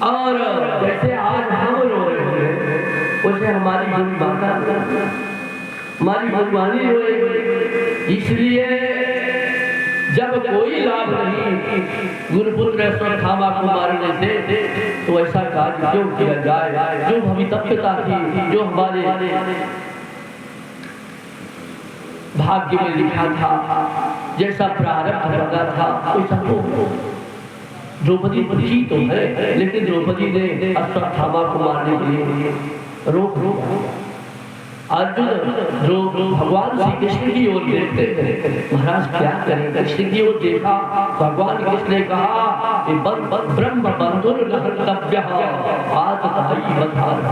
और जैसे आज हम रो रहे हैं वैसे हमारी गुरु माता हमारी भगवानी रोएगी। इसलिए जब कोई लाभ नहीं गुरुपुत्र अश्वत्थामा को मारने से तो ऐसा कार्य क्यों किया जाए। जो भवितव्यता थी, जो हमारे भाग्य में लिखा था, जैसा प्रारब्ध लगा था वैसा हो। द्रौपदी पूछी तो है, लेकिन द्रौपदी ने अश्वत्थामा को मारने के लिए रोक दिया। अर्जुन जो भगवान श्री कृष्ण की ओर देखते थे, महाराज क्या करें, कृष्ण की ओर देखा, भगवान कृष्ण ने कहा कि ब्रह्म बंधुर लहर्तव्यः आततायी वधार्थ।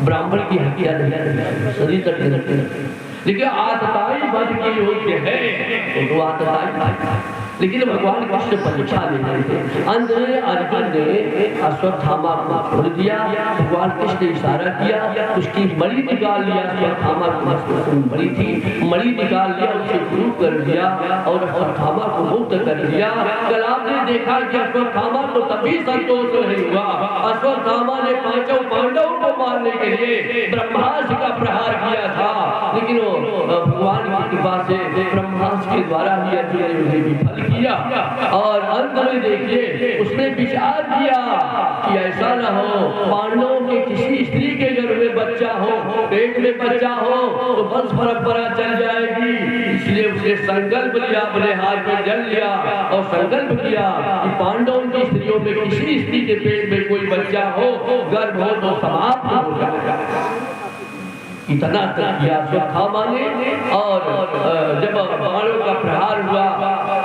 ब्राह्मण की हत्या नहीं, शरीर तक नहीं, लेकिन आततायी वध की योग्य है तो आततायी। लेकिन भगवान कृष्ण परीक्षा ले रहे थे। अंत में अर्जुन ने अश्वत्थामा को छोड़ दिया। भगवान कृष्ण ने इशारा किया, उसकी मणि निकाल लिया। अश्वत्थामा की मणि थी, मणि निकाल लिया, उसे गुरु कर दिया और अश्वत्थामा को मुक्त कर दिया। कल आपने देखा कि अश्वत्थामा को तभी संतोष नहीं हुआ। अश्वत्थामा ने पांचों पांडवों को मारने के लिए ब्रह्मास्त्र का प्रहार किया था, लेकिन वो भगवान की कृपा से ब्रह्मास्त्र के द्वारा ही अर्जुन ने उन्हें विफल किया। और अंत में देखिए उसने विचार किया कि ऐसा न हो पांडवों के किसी स्त्री के गर्भ में बच्चा हो, पेट में बच्चा हो तो वंश परंपरा चल जाएगी। इसलिए उसने संकल्प लिया, अपने हाथ में जल लिया और संकल्प किया कि पांडवों की स्त्रियों में किसी स्त्री के पेट में कोई बच्चा हो, गर्भ हो तो समाप्त हो जाएगा। इतना तक किया अश्वत्थामा ने। और जब बाणों का प्रहार हुआ,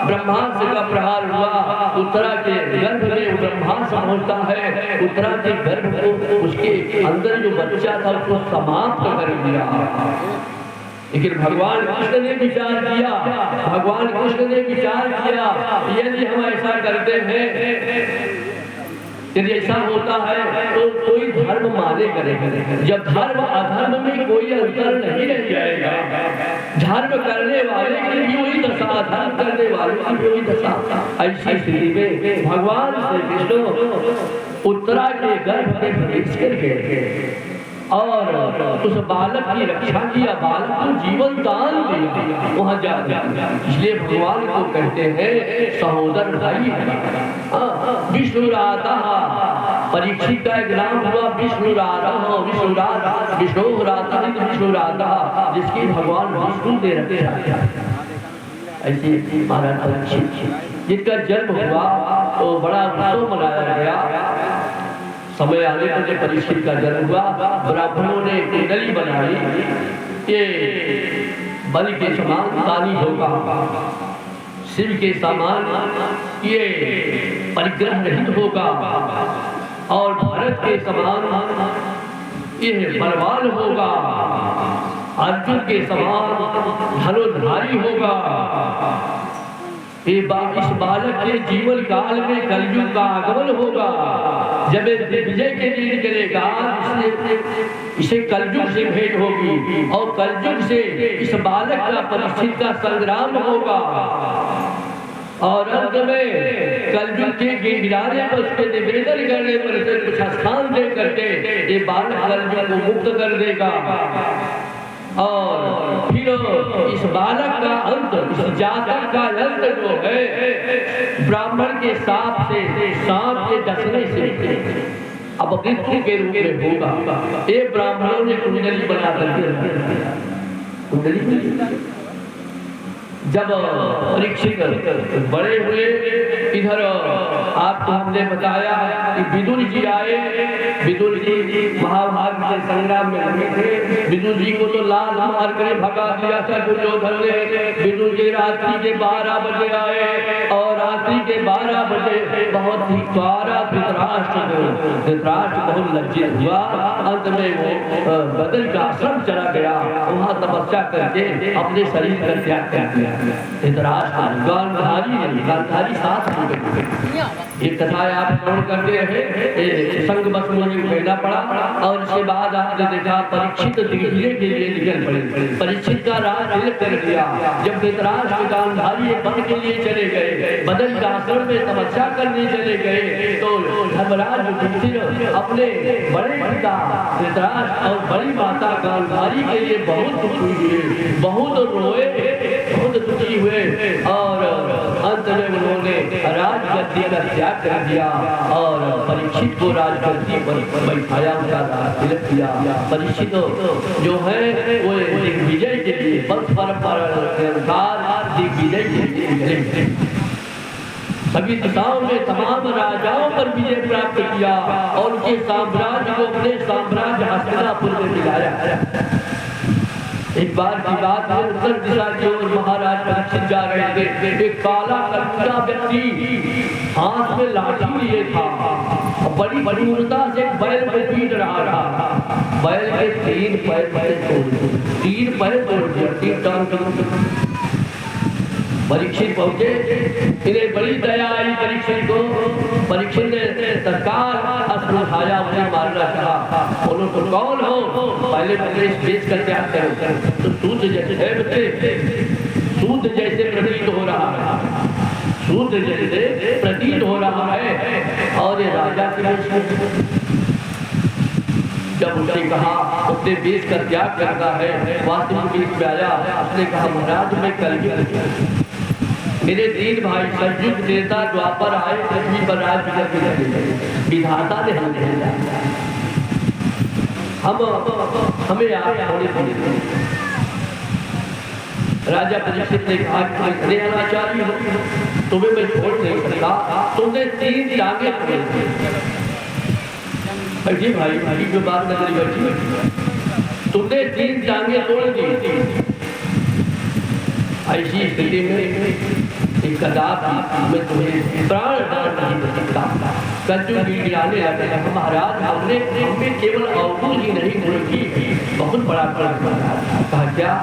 ब्रह्मास्त्र का प्रहार हुआ, उत्तरा के गर्भ में ब्रह्मास्त्र पहुंचता है। उत्तरा के गर्भ को, उसके अंदर जो बच्चा था उसको समाप्त कर दिया। लेकिन भगवान कृष्ण ने विचार किया, भगवान कृष्ण ने विचार किया यदि हम ऐसा करते हैं, यदि ऐसा होता है तो कोई धर्म माने करेगा। जब धर्म अधर्म में कोई अंतर नहीं रह जाएगा, धर्म करने वाले की भी वही दशा, धर्म करने वाले की भी वही दशा। ऐसी स्थिति में भगवान श्री कृष्ण उत्तरा के गर्भ में प्रवेश कर गए और उस बालक की रक्षा किया, बालक को जीवन दान दिया वहां जाकर। इसलिए भगवान को कहते हैं सहोदर भाई। विष्णुराधा, परीक्षित का एक नाम हुआ विष्णुराधा, विष्णुराधा जिसकी भगवान विष्णु दे रखे। ऐसे महाराज परीक्षित जिनका जन्म हुआ तो बड़ा उत्सव मनाया गया। समय आने पर परीक्षित का जन्म हुआ, ब्राह्मणों ने कुंडली बनाई, ये बलि के समान काली होगा, शिव के समान ये परिग्रह रहित होगा और भरत के समान ये बलवान होगा, अर्जुन के समान धनुर्धारी होगा। इस बालक के जीवन काल में कलयुग का आगमन होगा। जब विजय के लिए निकलेगा इसे कलयुग से भेंट होगी और कलयुग से इस बालक का परीक्षित का संग्राम होगा और अंत में कलयुग के गिराने पर उसके निवेदन करने पर उसे कुछ स्थान दे करके ये बालक कलयुग को मुक्त कर देगा और फिर इस बालक का अंत, इस जातक का अंत जो है ब्राह्मण के सांप के डसने से अब मृत्यु के रूप में होगा। ये ब्राह्मणों ने कुंडली बना करके कुंडली जब परीक्षित बड़े हुए, इधर आपको हमने बताया कि विदुर जी आए। विदुर जी महाभारत के संग्राम में लगे थे। विदुर जी को तो लाल मार कर भगा दिया था दुर्योधन ने। विदुर जी रात्रि के 12 बजे आए और रात्रि के 12 बजे बहुत ही द्वारा धृतराष्ट्र बहुत लज्जित हुआ। अंत में वो बदल का आश्रम चला गया, वहां तपस्या करके अपने शरीर का त्याग कर दिया। गांधारी साथ हो गई। ये कथा आप श्रवण करते रहे, संग बस मुझे कहना पड़ा। और इसके बाद आपने देखा परीक्षित दिग्विजय के लिए निकल पड़े। परीक्षित का राज तिलक कर दिया। जब धृतराष्ट्र गांधारी वन के लिए चले गए, बदल का आश्रम में तपस्या करने चले गए तो धर्मराज युधिष्ठिर अपने बड़े पिता धृतराष्ट्र और बड़ी माता गांधारी के लिए बहुत दुखी हुए, बहुत रोए, बहुत दुखी हुए और अंत में उन्होंने राजगद्दी का त्याग कर दिया और परीक्षित को राजगद्दी पर बैठाया, उनका राज तिलक किया। परीक्षित जो है वो दिग्विजय के लिए वंश परंपरा के अनुसार दिग्विजय के लिए सभी दिशाओं में तमाम राजाओं पर विजय प्राप्त किया और उनके साम्राज्य को अपने साम्राज्य हस्तिनापुर में मिलाया। एक बार की बात है, उत्तर दिशा की ओर महाराज परीक्षित जा रहे थे। एक काला कलूटा व्यक्ति हाथ में लाठी लिए था और बड़ी बड़ूरता से बैल को पीट रहा था। बैल के तीन पैर तोड़ दिए, तीन टांग। परीक्षित पहुंचे, इन्हें बड़ी दया आई परीक्षित को। परीक्षित ने तत्काल अस्त्र उठाया, उन्हें मारना चाहा। बोलो तो कौन हो? पहले इस बेच कर क्या करो? तो सूद जैसे है बच्चे, सूद जैसे प्रतीत हो रहा है, सूद जैसे प्रतीत हो रहा है। और ये राजा के जब उसने कहा, उसने बेच कर क्या करना है, वास्तविक बीच में आया। उसने कहा महाराज मैं कलयुग, मेरे तीन भाई संयुक्त नेता द्वापर आए, पृथ्वी पर राज्य करके लगे, विधाता ने हमें आप राजा परीक्षित ने कहा कि अनाचारी हो, तुम्हें मैं छोड़ नहीं सकता, तुमने तीन टांगे बैठी भाई जो बात कर बैठी, तुमने तीन टांगे तोड़ दी। ऐसी स्थिति में मैं तुम्हें प्राण नहीं दे सकता। कलयुग गिड़गिड़ाने लगे, महाराज हमने केवल अवगुण ही नहीं गुण की बहुत बड़ा कहा। क्या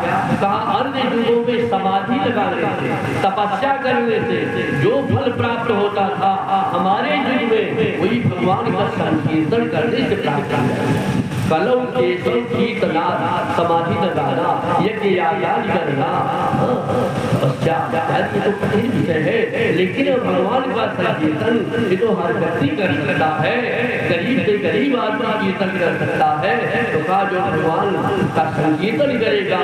कहा? अन्य युगों में समाधि लगाने से, तपस्या करने से जो फल प्राप्त होता था, हमारे युग में वही भगवान का संकीर्तन करने से प्राप्त होता। कलौ केशव कीर्तना समाधि लगाना, यज्ञ यागादि करना, ये तो कठिन विषय है, लेकिन भगवान का संकीर्तन ये तो हर व्यक्ति कर सकता है, गरीब से गरीब आदमी कीर्तन कर सकता है। तो कहा जो भगवान का संकीर्तन करेगा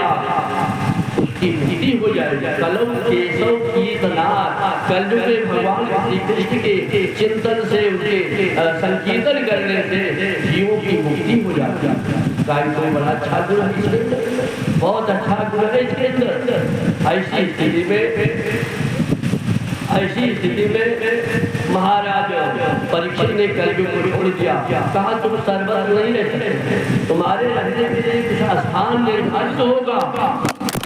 उसकी मुक्ति हो जाएगी। कलौ केशव कीर्तना, कलयुग में भगवान श्री कृष्ण के चिंतन से, उनके संकीर्तन करने से जीवों की मुक्ति हो जाती है। तो बड़ा अच्छा गुण है, बहुत अच्छा गुण है इसके अंदर। ऐसी स्थिति में महाराज परीक्षित ने कलयुग को छोड़ दिया। कहा तुम सर्वत्र नहीं रह सकते, तुम्हारे रहने के लिए कुछ स्थान निर्धारित होगा।